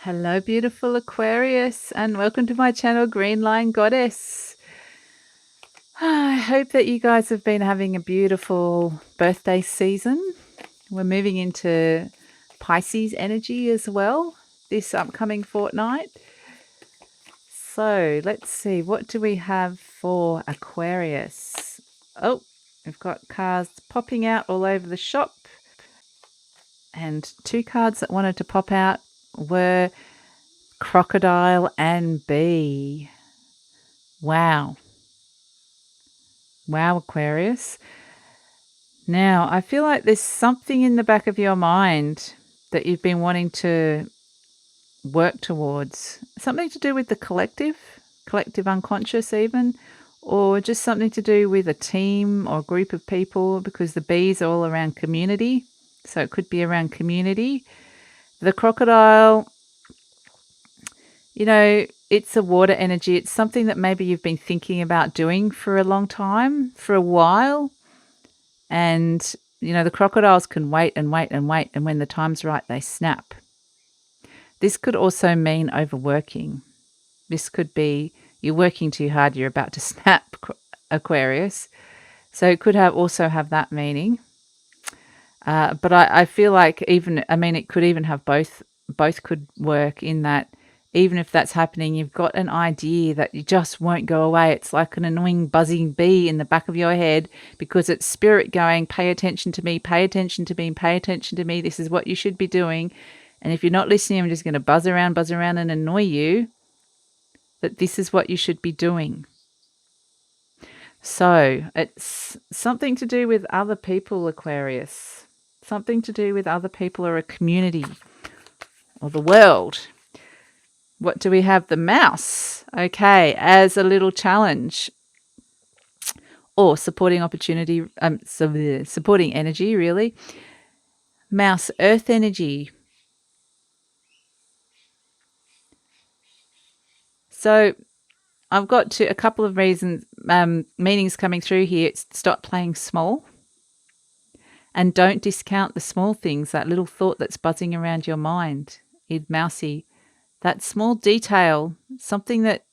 Hello, beautiful Aquarius, and welcome to my channel, GreenLion Goddess. I hope that you guys have been having a beautiful birthday season. We're moving into Pisces energy as well this upcoming fortnight. So let's see, what do we have for Aquarius? Oh, we've got cards popping out all over the shop. And two cards that wanted to pop out were Crocodile and Bee. Wow. Wow, Aquarius. Now, I feel like there's something in the back of your mind that you've been wanting to work towards. Something to do with the collective unconscious even, or just something to do with a team or group of people, because the bees are all around community. So it could be around community. The crocodile, it's a water energy. It's something that maybe you've been thinking about doing for a long time, for a while. And, the crocodiles can wait and wait and wait. And when the time's right, they snap. This could also mean overworking. This could be you're working too hard, you're about to snap, Aquarius. So it could also have that meaning. But I feel like it could even have both. Both could work in that. Even if that's happening, you've got an idea that you just won't go away. It's like an annoying buzzing bee in the back of your head because it's spirit going, pay attention to me, pay attention to me, pay attention to me. This is what you should be doing. And if you're not listening, I'm just going to buzz around and annoy you that this is what you should be doing. So it's something to do with other people, Aquarius. Something to do with other people or a community or the world. What do we have? The mouse. Okay, as a little challenge or supporting opportunity, supporting energy, really. Mouse, earth energy. So I've got a couple of reasons, meanings coming through here. It's stop playing small and don't discount the small things, that little thought that's buzzing around your mind. Mousy. That small detail, something that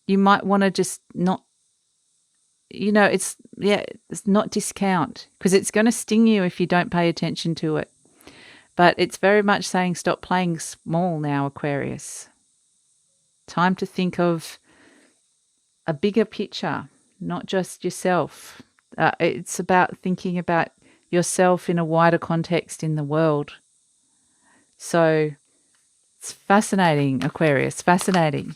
you might want to just not, it's not discount, because it's going to sting you if you don't pay attention to it. But it's very much saying stop playing small now, Aquarius. Time to think of a bigger picture, not just yourself. It's about thinking about yourself in a wider context in the world. So it's fascinating, Aquarius, fascinating.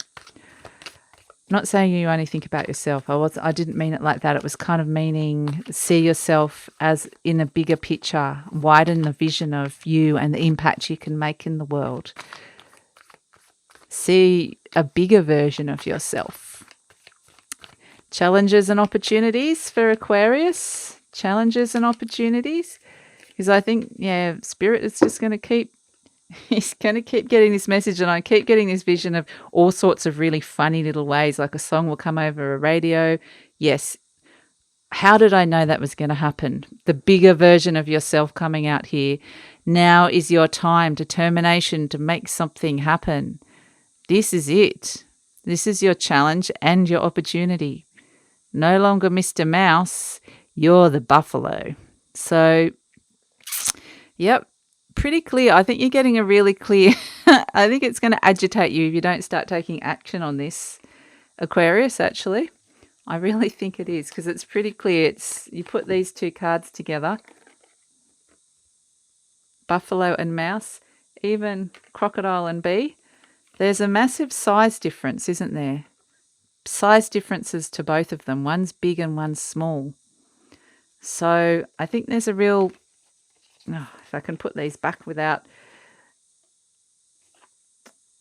Not saying you only think about yourself. I didn't mean it like that. It was kind of meaning see yourself as in a bigger picture, widen the vision of you and the impact you can make in the world. See a bigger version of yourself. Challenges and opportunities for Aquarius. Challenges and opportunities. Because I think, Spirit is just going to keep he's going to keep getting this message, and I keep getting this vision of all sorts of really funny little ways, like a song will come over a radio. Yes. How did I know that was going to happen? The bigger version of yourself coming out here. Now is your time, determination to make something happen. This is it. This is your challenge and your opportunity. No longer Mr. Mouse, you're the buffalo. So, yep. Pretty clear. I think you're getting a really clear I think it's going to agitate you if you don't start taking action on this, Aquarius, actually. I really think it is, because it's pretty clear. You put these two cards together, buffalo and mouse, even crocodile and bee. There's a massive size difference, isn't there? Size differences to both of them. One's big and one's small. So I think there's a real... if I can put these back without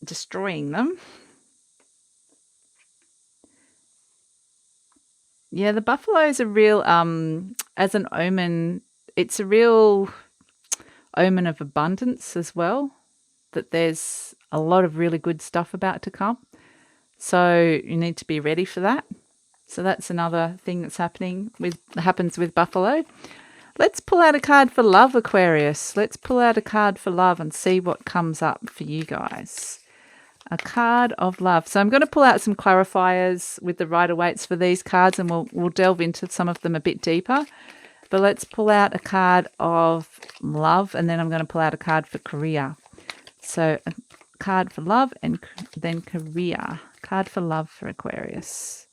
destroying them. Yeah, the buffalo is a real, as an omen, it's a real omen of abundance as well, that there's a lot of really good stuff about to come. So you need to be ready for that. So that's another thing that's happens with buffalo. Let's pull out a card for love, Aquarius. Let's pull out a card for love and see what comes up for you guys. A card of love. So I'm going to pull out some clarifiers with the Rider Waites for these cards, and we'll delve into some of them a bit deeper. But let's pull out a card of love, and then I'm going to pull out a card for career. So a card for love and then career. Card for love for Aquarius.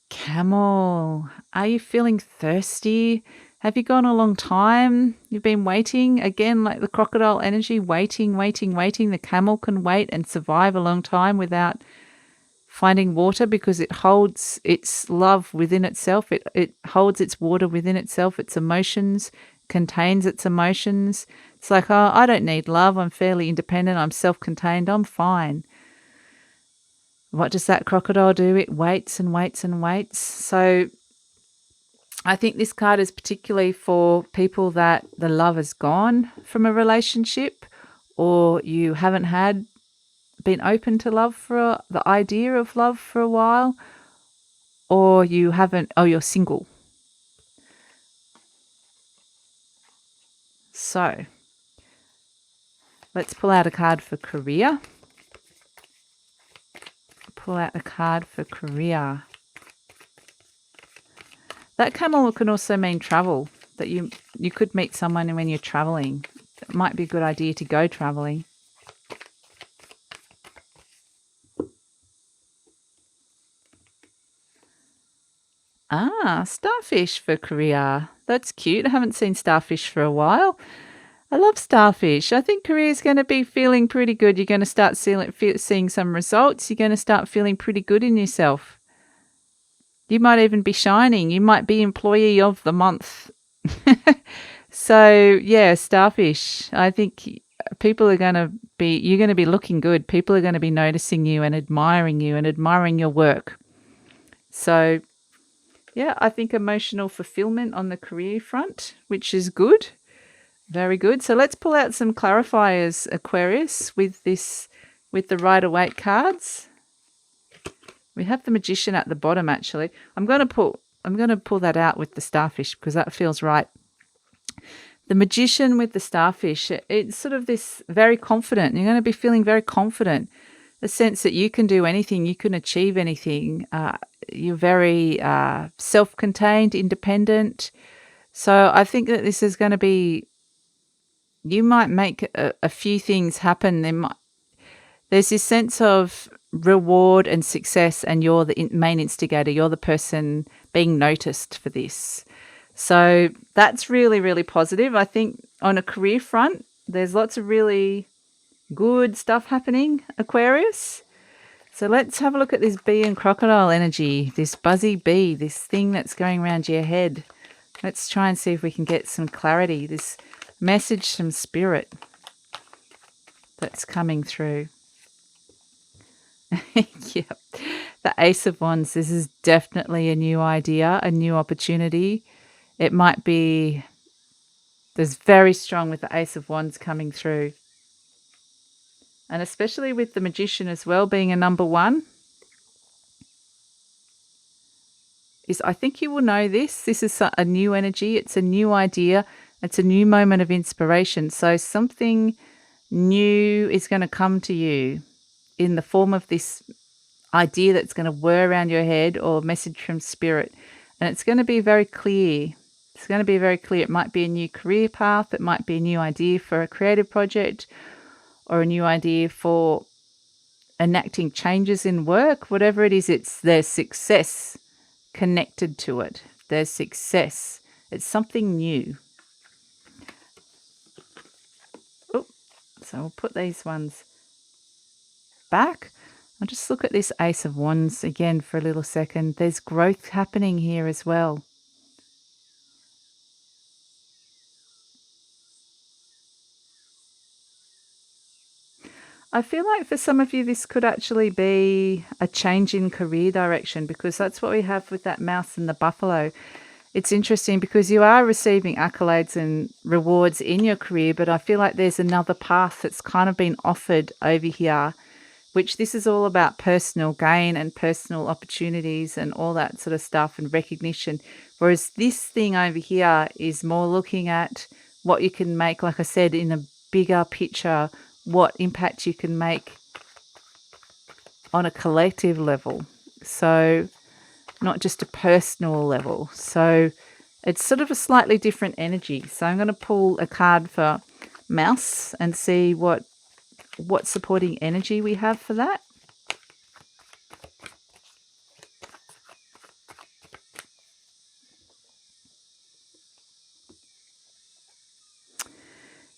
Camel, are you feeling thirsty? Have you gone a long time? You've been waiting? Again, like the crocodile energy, waiting. The camel can wait and survive a long time without finding water because it holds its love within itself. It holds its water within itself, its emotions, contains its emotions. It's like, oh, I don't need love. I'm fairly independent. I'm self-contained. I'm fine. What does that crocodile do? It waits and waits and waits. So I think this card is particularly for people that the love is gone from a relationship, or you haven't been open to love for the idea of love for a while, or you're single. So let's pull out a card for career. Pull out a card for career. That camel can also mean travel, that you could meet someone when you're traveling. It might be a good idea to go traveling. Ah, starfish for career. That's cute. I haven't seen starfish for a while. I love starfish. I think career is going to be feeling pretty good. You're going to start seeing some results. You're going to start feeling pretty good in yourself. You might even be shining. You might be employee of the month. So, yeah, starfish. I think you're going to be looking good. People are going to be noticing you and admiring your work. So, yeah, I think emotional fulfillment on the career front, which is good. Very good. So let's pull out some clarifiers, Aquarius, with the Rider Waite cards. We have the Magician at the bottom, actually. I'm going to pull that out with the starfish because that feels right. The Magician with the starfish, it's sort of this very confident. You're going to be feeling very confident. The sense that you can do anything, you can achieve anything. You're very self-contained, independent. So I think that this is going to be, you might make a few things happen. There's this sense of reward and success, and you're the main instigator. You're the person being noticed for this. So that's really, really positive. I think on a career front, there's lots of really good stuff happening, Aquarius. So let's have a look at this bee and crocodile energy, this buzzy bee, this thing that's going around your head. Let's try and see if we can get some clarity. This message from spirit that's coming through. Yep. The Ace of Wands. This is definitely a new idea, a new opportunity. It might be, there's very strong with the Ace of Wands coming through. And especially with the Magician as well being a number one. I think you will know this. This is a new energy. It's a new idea. It's a new moment of inspiration. So something new is going to come to you in the form of this idea that's going to whir around your head, or message from spirit. And it's going to be very clear. It's going to be very clear. It might be a new career path. It might be a new idea for a creative project, or a new idea for enacting changes in work. Whatever it is, there's success connected to it. There's success. It's something new. So we'll put these ones back. I'll just look at this Ace of Wands again for a little second. There's growth happening here as well. I feel like for some of you this could actually be a change in career direction, because that's what we have with that mouse and the buffalo. It's interesting because you are receiving accolades and rewards in your career, but I feel like there's another path that's kind of been offered over here which this is all about personal gain and personal opportunities and all that sort of stuff and recognition. Whereas this thing over here is more looking at what you can make, like I said, in a bigger picture, what impact you can make on a collective level. So not just a personal level. So it's sort of a slightly different energy. So I'm going to pull a card for Mouse and see what supporting energy we have for that.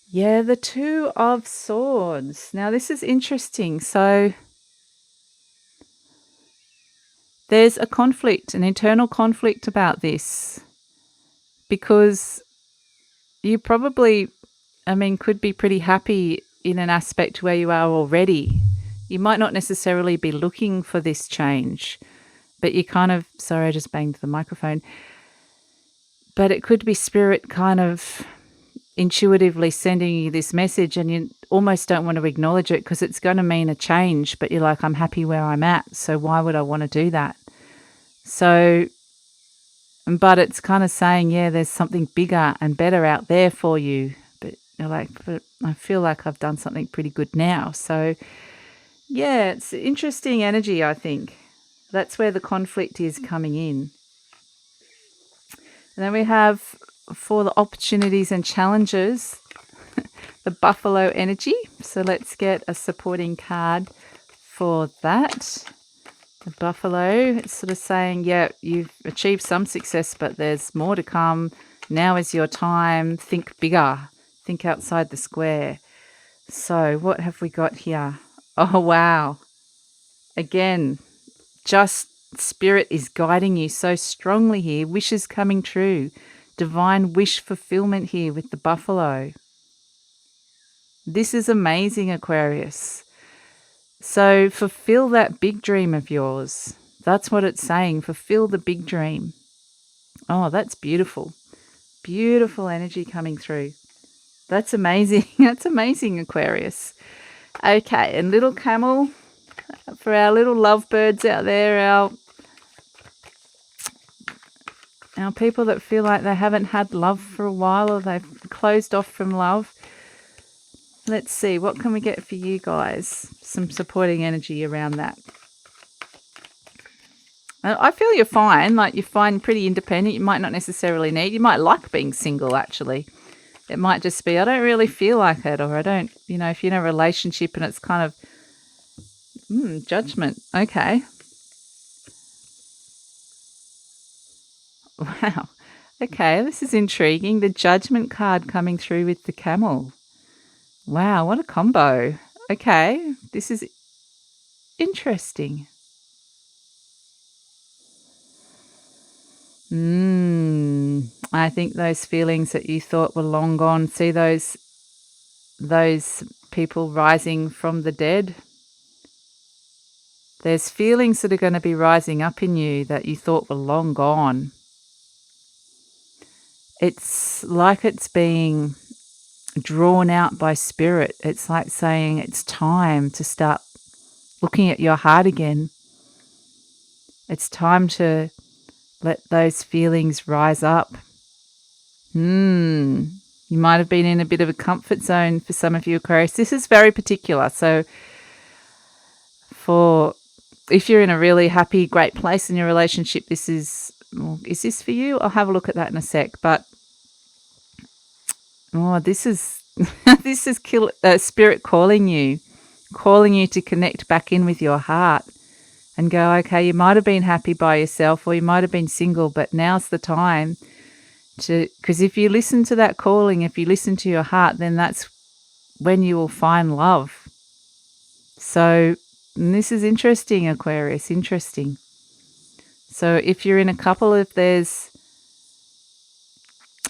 Yeah, the Two of Swords. Now this is interesting. So there's a conflict, an internal conflict about this, because you probably, could be pretty happy in an aspect where you are already. You might not necessarily be looking for this change, but you kind of, sorry, I just banged the microphone, but it could be spirit kind of intuitively sending you this message, and you almost don't want to acknowledge it because it's going to mean a change, but you're like, I'm happy where I'm at, so why would I want to do that? So, but it's kind of saying, yeah, there's something bigger and better out there for you, but you're like, but I feel like I've done something pretty good now. So yeah, it's interesting energy, I think. That's where the conflict is coming in. And then we have, for the opportunities and challenges, the Buffalo energy. So let's get a supporting card for that. The Buffalo, it's sort of saying, yeah, you've achieved some success, but there's more to come. Now is your time. Think bigger. Think outside the square. So what have we got here? Oh, wow. Again, just spirit is guiding you so strongly here. Wishes coming true. Divine wish fulfillment here with the buffalo. This is amazing, Aquarius. So fulfill that big dream of yours. That's what it's saying. Fulfill the big dream. Oh, that's beautiful. Beautiful energy coming through. That's amazing. That's amazing, Aquarius. Okay, and little camel, for our little lovebirds out there, our people that feel like they haven't had love for a while, or they've closed off from love. Let's see, what can we get for you guys? Some supporting energy around that. I feel you're fine, like you're fine, pretty independent. You might not necessarily need, you might like being single actually. It might just be, I don't really feel like it, or I don't, if you're in a relationship and it's kind of, judgment. Okay. Wow. Okay, this is intriguing. The Judgment card coming through with the camel. Wow, what a combo. Okay, this is interesting. I think those feelings that you thought were long gone, see those people rising from the dead? There's feelings that are going to be rising up in you that you thought were long gone. It's like it's being drawn out by spirit. It's like saying it's time to start looking at your heart again. It's time to let those feelings rise up. You might have been in a bit of a comfort zone for some of you, Aquarius. This is very particular. So if you're in a really happy, great place in your relationship, is this for you? I'll have a look at that in a sec. But this is this is spirit calling you to connect back in with your heart and go, okay, you might have been happy by yourself, or you might have been single, but now's the time because if you listen to that calling, if you listen to your heart, then that's when you will find love. So this is interesting, Aquarius, interesting. So if you're in a couple, if there's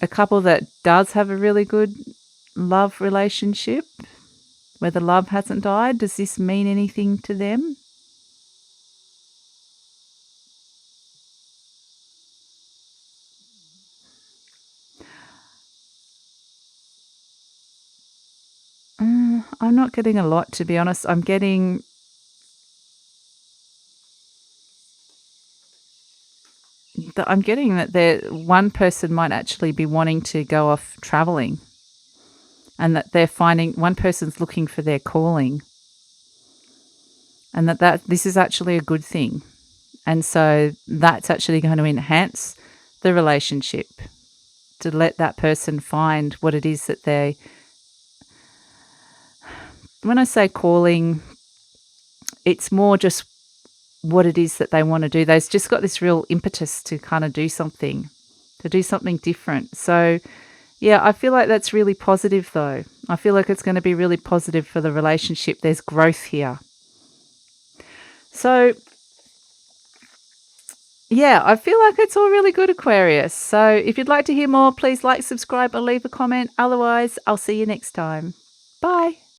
a couple that does have a really good love relationship where the love hasn't died, does this mean anything to them? I'm not getting a lot, to be honest. I'm getting I'm getting that one person might actually be wanting to go off traveling, and that they're finding one person's looking for their calling, and that this is actually a good thing. And so that's actually going to enhance the relationship, to let that person find what it is that they, when I say calling, it's more just what it is that they want to do. They've just got this real impetus to kind of do something different. So yeah, I feel like that's really positive though. I feel like it's going to be really positive for the relationship. There's growth here. So yeah, I feel like it's all really good, Aquarius. So if you'd like to hear more, please like, subscribe, or leave a comment. Otherwise, I'll see you next time. Bye.